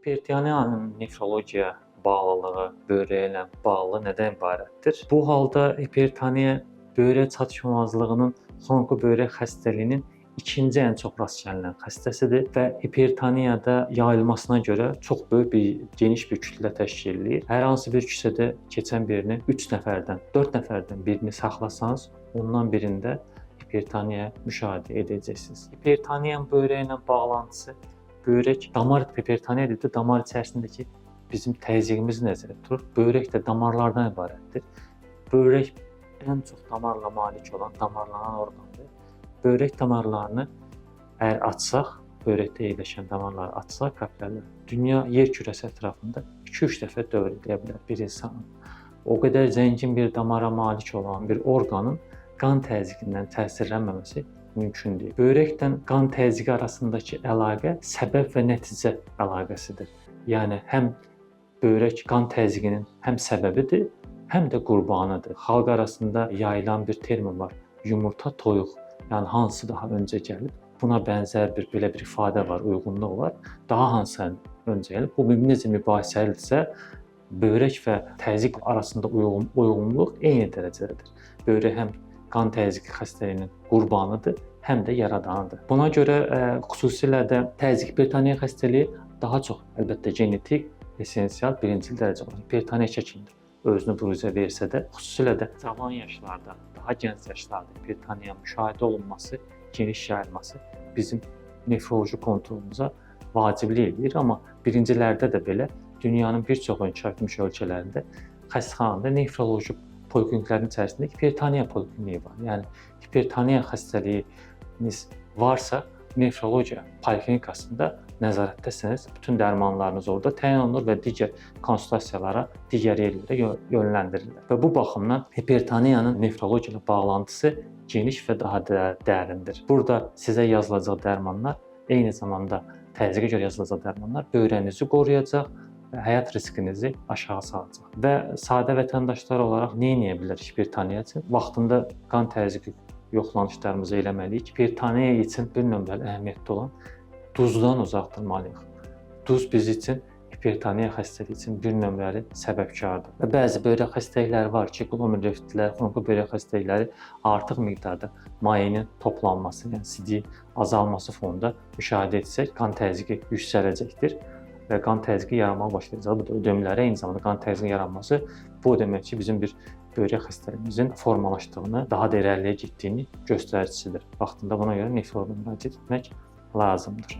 Hipertoniyanın nefrologiya bağlılığı böyrəklə bağlı nədən ibarətdir? Bu halda hipertoniya böyrək çatışmazlığının xroniki böyrək xəstəliyinin ikinci ən çox rast gəlinən xəstəsidir və hipertoniyada yayılmasına görə çox böyük geniş bir kütlə təşkil edir. Hər hansı bir küçədə keçən birini 3 nəfərdən, 4 nəfərdən birini saxlasanız, ondan birində hipertoniya müşahidə edəcəksiniz. Hipertoniyanın böyrəklə bağlantısı böyrək damar hipertoniya dedikdə damar içərisindəki bizim təzyiqimizi nəzərdə tutur. Böyrək də damarlardan ibarətdir. Böyrək ən çox damarla malik olan, damarlanan orqandır. Böyrək damarlarını əgər açsaq, böyrəkdə yerləşən damarları açsaq, kapillərlə dünya yer kürəsi ətrafında 2-3 dəfə dövr edə bilər bir insanın. O qədər zəngin bir damara malik olan bir orqanın qan təzyiqindən təsirlənməməsi mümkün deyil. Böyrəkdən qan təzyiqi arasındakı əlaqə səbəb və nəticə əlaqəsidir. Yəni həm böyrək qan təzyiqinin həm səbəbidir, həm də qurbanıdır. Xalq arasında yayılan bir termin var. Yumurta, toyuq. Yəni hansı daha öncə gəlib? Buna bənzər belə bir ifadə var, uyğunluq var. Daha hansı öncə gəlib? Bu necə mübahisəlidirsə, böyrək və təzyiq arasında uyğunluq eyni dərəcədədir. Böyrək həm qan təzyiqi xəstəliyinin qurbanıdır, həm də yaradanıdır. Buna görə xüsusilə də təzyiq hipertoniya xəstəliyi daha çox əlbəttə genetik, essensial, birinci dərəcə olan hipertoniya şəkilində özünü büruzə versə də, xüsusilə də cavan yaşlarda, daha gənc yaşlarda hipertoniya müşahidə olunması, geniş yayılması bizim nefroloji kontrolumuza vaciblik edir. Amma birincilərdə də belə dünyanın bir çox inkişaf etmiş ölkələrində xəstəxanada nefroloji polikliniklərin içərisində hipertoniya polikliniyi var. Yəni hipertoniya xəstəliyiniz varsa, nefrologiya poliklinikasında nəzarətdəsiniz. Bütün dərmanlarınız orada təyin olunur və digər konsultasiyalara, digər yerlərə yönləndirilir. Və bu baxımdan hipertoniyanın nefrologiya ilə bağlantısı geniş və daha dərindir. Burada sizə yazılacaq dərmanlar eyni zamanda təzyiqə görə yazılacaq dərmanlar böyrəyinizi qoruyacaq və həyat riskinizi aşağı salacaq. Və sadə vətəndaşlar olaraq nə edə bilərik hipertoniya üçün? Vaxtında qan təzyiqi yoxlanışlarımızı eləməliyik. Hipertoniya üçün bir nömrəli əhəmiyyətli olan duzdan uzaq durmalıyıq. Duz biz üçün hipertoniya xəstəliyi üçün bir nömrəli səbəbkardır. Və bəzi böyrək xəstəlikləri var ki, glomerulitlər, xroniki böyrək xəstəlikləri artıq miqdarda mayenin toplanması, yəni sidiyin azalması fonunda müşahidə etsək, qan təzyiqi yüksələcəkdir və qan təzyiqi yaranmağa başlayacaq. Bu da ödəmlərə eyni zamanda qan təzyiqinin yaranması bu demək ki, bizim bir böyrək xəstəliyimizin formalaşdığını, daha da irəliyə getdiyini göstəricisidir. Vaxtında buna görə nefroloqa müraciət etmək lazımdır.